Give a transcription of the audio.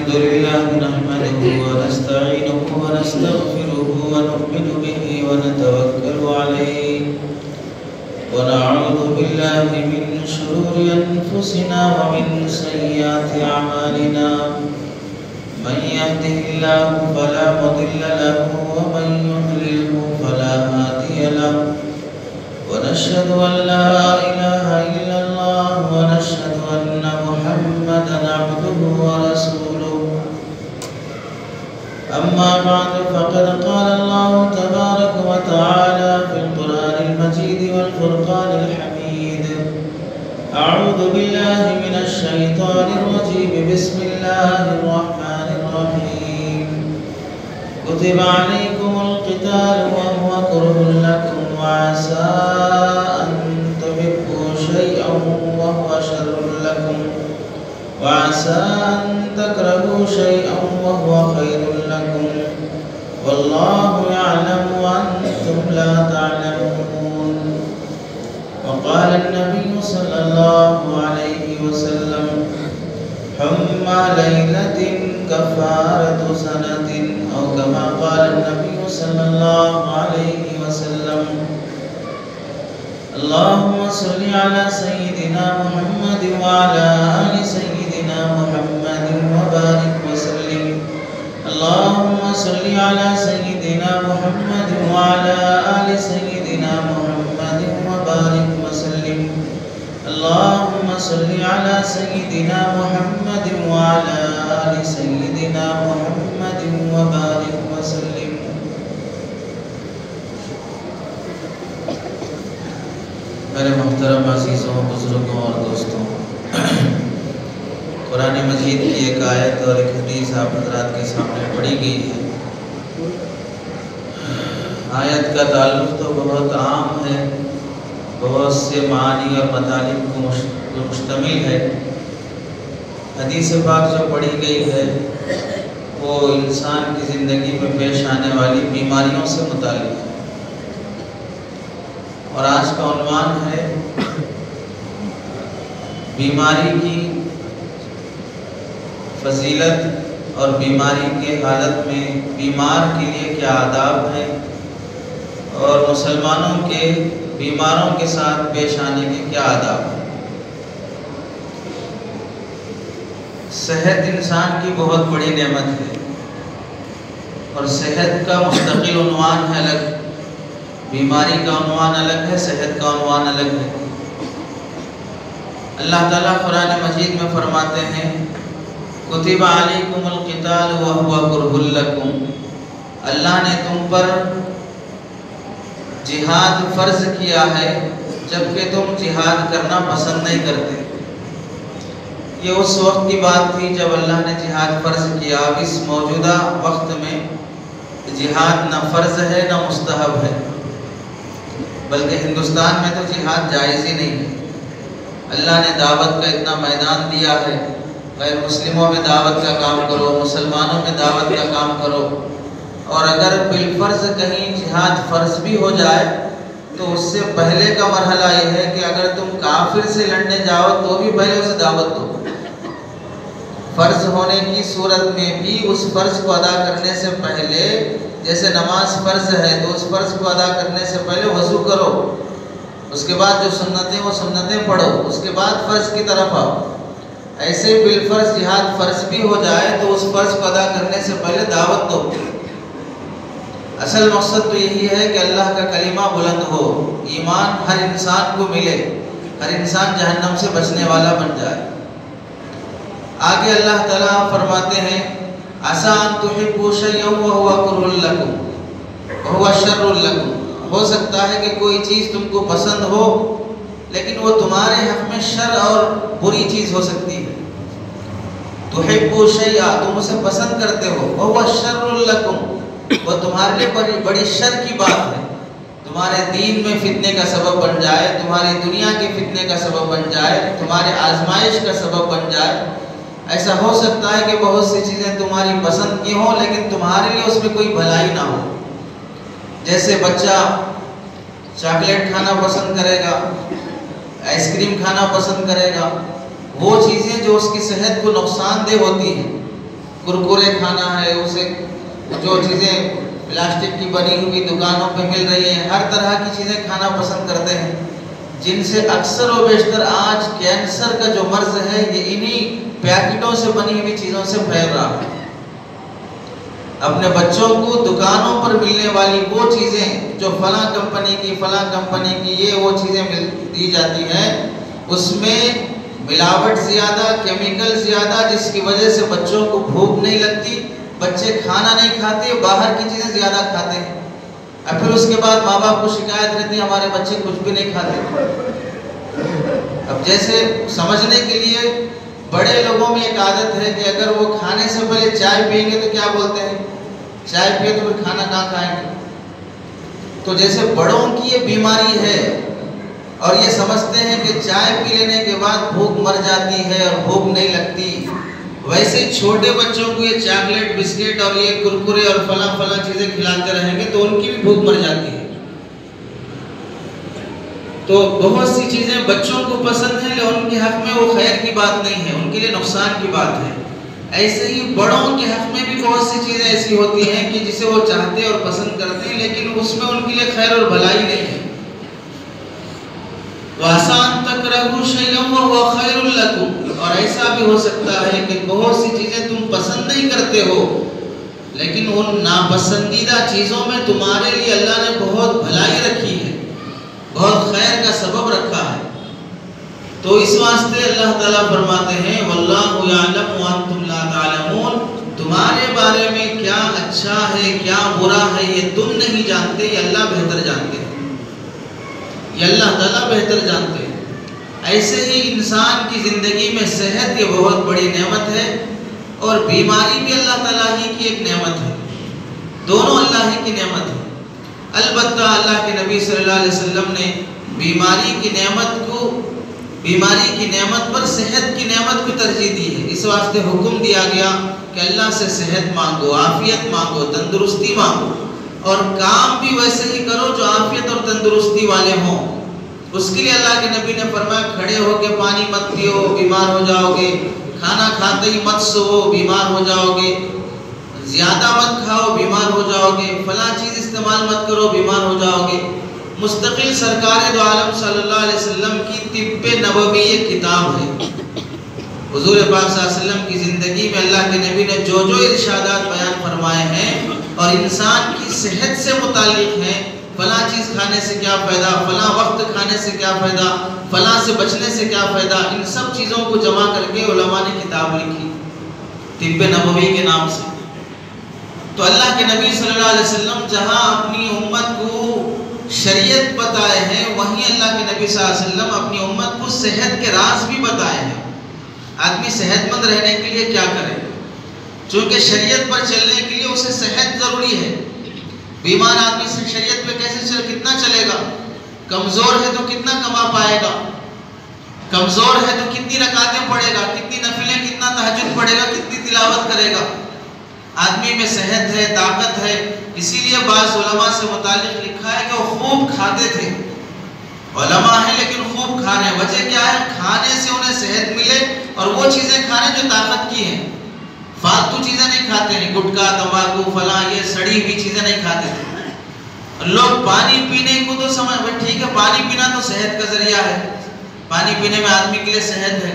الحمد لله نحمده ونستعينه ونستغفره ونؤمن به ونتوكل عليه ونعوذ بالله من شرور أنفسنا ومن سيئات أعمالنا من يهده الله فلا مضل له ومن يضلله فلا هادي له ونشهد أن لا إله إلا الله ونشهد أن محمدا عبده ورسوله أما بعد فقد قال الله تبارك وتعالى في القرآن المجيد والفرقان الحميد أعوذ بالله من الشيطان الرجيم بسم الله الرحمن الرحيم كتب عليكم القتال وهو كره لكم وعسى أن تحبوا شيئا وهو شر لكم وعسى أن تكرهوا شيئا وهو خير لكم والله يعلم وأنتم لا تعلمون وقال النبي صلى الله عليه وسلم حمى ليلة كفارة سنة أو كما قال النبي صلى الله عليه وسلم اللهم صل على سيدنا محمد وعلى آل سيدنا محمد وبارك وسلم اللهم صل على سيدنا محمد وعلى آل سيدنا محمد وبارك وسلم اللهم صل على سيدنا محمد وعلى آل سيدنا محمد وبارك وسلم میرے محترم عزیزوں بزرگوں اور دوستوں، قرآن مجید کی ایک آیت اور ایک حدیث آپ حضرات کے سامنے پڑھی گئی ہے۔ آیت کا تعلق تو بہت عام ہے، بہت سے معانی اور مطالب کو مشتمل ہے۔ حدیث پاک جو پڑھی گئی ہے وہ انسان کی زندگی میں پیش آنے والی بیماریوں سے متعلق ہے، اور آج کا عنوان ہے بیماری کی فضیلت اور بیماری کے حالت میں بیمار کے لیے کیا آداب ہیں، اور مسلمانوں کے بیماروں کے ساتھ پیش آنے کے کیا آداب ہیں۔ صحت انسان کی بہت بڑی نعمت ہے، اور صحت کا مستقل عنوان ہے الگ، بیماری کا عنوان الگ ہے، صحت کا عنوان الگ ہے۔ اللہ تعالیٰ قرآن مجید میں فرماتے ہیں کتب علیکم القتال وہو کرہ لکم، اللہ نے تم پر جہاد فرض کیا ہے جبکہ تم جہاد کرنا پسند نہیں کرتے۔ یہ اس وقت کی بات تھی جب اللہ نے جہاد فرض کیا۔ اب اس موجودہ وقت میں جہاد نہ فرض ہے نہ مستحب ہے، بلکہ ہندوستان میں تو جہاد جائز ہی نہیں ہے۔ اللہ نے دعوت کا اتنا میدان دیا ہے، غیر مسلموں میں دعوت کا کام کرو، مسلمانوں میں دعوت کا کام کرو، اور اگر بالفرض کہیں جہاد فرض بھی ہو جائے تو اس سے پہلے کا مرحلہ یہ ہے کہ اگر تم کافر سے لڑنے جاؤ تو بھی پہلے اسے دعوت دو۔ فرض ہونے کی صورت میں بھی اس فرض کو ادا کرنے سے پہلے، جیسے نماز فرض ہے تو اس فرض کو ادا کرنے سے پہلے وضو کرو، اس کے بعد جو سنتیں وہ سنتیں پڑھو، اس کے بعد فرض کی طرف آؤ۔ ایسے بالفرض جہاد فرض بھی ہو جائے تو اس فرض کو ادا کرنے سے پہلے دعوت دو۔ اصل مقصد تو یہی ہے کہ اللہ کا کلمہ بلند ہو، ایمان ہر انسان کو ملے، ہر انسان جہنم سے بچنے والا بن جائے۔ آگے اللہ تعالیٰ فرماتے ہیں عَسَىٰ أَن تُحِبُّوا شَيْئًا وَهُوَ كُرْهٌ لَكُمْ وَهُوَ شَرٌّ لَكُمْ۔ ہو سکتا ہے کہ کوئی چیز تم کو پسند ہو لیکن وہ تمہارے حق میں شر اور بری چیز ہو سکتی ہے۔ تُحِبُّوا شَيْئًا، تم اسے پسند کرتے ہو، وَهُوَ شَرٌّ لَكُمْ، وہ تمہارے لیے بڑی شر کی بات ہے، تمہارے دین میں فتنے کا سبب بن جائے، تمہاری دنیا کے فتنے کا سبب بن جائے، تمہارے آزمائش کا سبب بن جائے۔ ایسا ہو سکتا ہے کہ بہت سی چیزیں تمہاری پسند کی ہوں لیکن تمہارے لیے اس میں کوئی بھلائی نہ ہو۔ جیسے بچہ چاکلیٹ کھانا پسند کرے گا، آئس کریم کھانا پسند کرے گا، وہ چیزیں جو اس کی صحت کو نقصان دہ ہوتی ہیں کرکرے کھانا ہے، اسے جو چیزیں پلاسٹک کی بنی ہوئی دکانوں پہ مل رہی ہیں، ہر طرح کی چیزیں کھانا پسند کرتے ہیں، جن سے اکثر و بیشتر آج کینسر کا جو مرض ہے یہ انہی پیکٹوں سے بنی ہوئی چیزوں سے پھیل رہا ہے۔ اپنے بچوں کو دکانوں پر ملنے والی وہ چیزیں جو فلاں کمپنی کی یہ وہ چیزیں دی جاتی ہیں، اس میں ملاوٹ زیادہ، کیمیکل زیادہ، جس کی وجہ سے بچوں کو بھوک نہیں لگتی، بچے کھانا نہیں کھاتے، باہر کی چیزیں زیادہ کھاتے ہیں، اور پھر اس کے بعد ماں باپ کو شکایت رہتی ہے ہمارے بچے کچھ بھی نہیں کھاتے۔ اب جیسے سمجھنے کے لیے بڑے لوگوں میں ایک عادت ہے کہ اگر وہ کھانے سے پہلے چائے پئیں گے تو کیا بولتے ہیں؟ چائے پیے تو پھر کھانا کہاں کھائیں گے؟ تو جیسے بڑوں کی یہ بیماری ہے اور یہ سمجھتے ہیں کہ چائے پی لینے کے بعد بھوک مر جاتی ہے اور بھوک نہیں لگتی، ویسے چھوٹے بچوں کو یہ چاکلیٹ، بسکٹ اور یہ کرکرے اور فلاں چیزیں کھلاتے رہیں گے تو ان کی بھی بھوک مر جاتی ہے۔ تو بہت سی چیزیں بچوں کو پسند ہیں لیکن ان کے حق میں وہ خیر کی بات نہیں ہے، ان کے لیے نقصان کی بات ہے۔ ایسے ہی بڑوں کے حق میں بھی بہت سی چیزیں ایسی ہوتی ہیں کہ جسے وہ چاہتے اور پسند کرتے ہیں لیکن اس میں ان کے لیے خیر اور بھلائی نہیں ہے۔ وَعَسَىٰ أَن تَكْرَهُوا شَيْئًا وَهُوَ خَيْرٌ لَكُمْ، اور ایسا بھی ہو سکتا ہے کہ بہت سی چیزیں تم پسند نہیں کرتے ہو لیکن ان ناپسندیدہ چیزوں میں تمہارے لیے اللہ نے بہت بھلائی رکھی ہے، بہت خیر کا سبب رکھا ہے۔ تو اس واسطے اللہ تعالیٰ فرماتے ہیں وَاللَّهُ يَعْلَمُ وَأَنْتُمْ لَا تَعْلَمُونَ، تمہارے بارے میں کیا اچھا ہے کیا برا ہے یہ تم نہیں جانتے، یہ اللہ بہتر جانتے ہیں، یہ اللہ تعالیٰ بہتر جانتے ہیں۔ ایسے ہی انسان کی زندگی میں صحت یہ بہت بڑی نعمت ہے اور بیماری بھی اللہ تعالیٰ ہی کی ایک نعمت ہے، دونوں اللہ ہی کی نعمت ہے۔ البتہ اللہ کے نبی صلی اللہ علیہ وسلم نے بیماری کی نعمت پر صحت کی نعمت کو ترجیح دی ہے، اس واسطے حکم دیا گیا کہ اللہ سے صحت مانگو، عافیت مانگو، تندرستی مانگو، اور کام بھی ویسے ہی کرو جو عافیت اور تندرستی والے ہوں۔ اس کے لیے اللہ کے نبی نے فرمایا کھڑے ہو کے پانی مت پیو، بیمار ہو جاؤ گے، کھانا کھاتے ہی مت سو، بیمار ہو جاؤ گے، زیادہ مت کھاؤ، بیمار ہو جاؤ گے، فلاں چیز استعمال مت کرو، بیمار ہو جاؤ گے۔ مستقل سرکار دو عالم صلی اللہ علیہ وسلم کی طب نبوی ایک کتاب ہے۔ حضور پاک صلی اللہ علیہ وسلم کی زندگی میں اللہ کے نبی نے جو ارشادات بیان فرمائے ہیں اور انسان کی صحت سے متعلق ہیں، فلاں چیز کھانے سے کیا فائدہ، فلاں وقت کھانے سے کیا فائدہ، فلاں سے بچنے سے کیا فائدہ، ان سب چیزوں کو جمع کر کے علماء نے کتاب لکھی طب نبوی کے نام سے۔ تو اللہ کے نبی صلی اللہ علیہ وسلم جہاں اپنی امت کو شریعت بتائے ہیں وہیں اللہ کے نبی صلی اللہ علیہ وسلم اپنی امت کو صحت کے راز بھی بتائے ہیں۔ آدمی صحت مند رہنے کے لیے کیا کرے، چونکہ شریعت پر چلنے کے لیے اسے صحت ضروری ہے۔ بیمار آدمی سے شریعت پہ کیسے کتنا چلے گا؟ کمزور ہے تو کتنا کما پائے گا، کمزور ہے تو کتنی رکعتیں پڑھے گا، کتنی نفلیں، کتنا تہجد پڑھے گا، کتنی تلاوت کرے گا۔ آدمی میں صحت ہے، طاقت ہے، اسی لیے بعض علماء سے متعلق لکھا ہے کہ وہ خوب کھاتے تھے، علماء ہیں لیکن خوب کھانے، وجہ کیا ہے؟ کھانے سے انہیں صحت ملے اور وہ چیزیں کھانے جو طاقت کی ہیں، فالتو چیزیں نہیں کھاتے ہیں، گٹکا، تمباکو، فلاں یہ سڑی ہوئی چیزیں نہیں کھاتے تھے۔ لوگ پانی پینے کو تو سمجھ ٹھیک ہے، پانی پینا تو صحت کا ذریعہ ہے، پانی پینے میں آدمی کے لیے صحت ہے،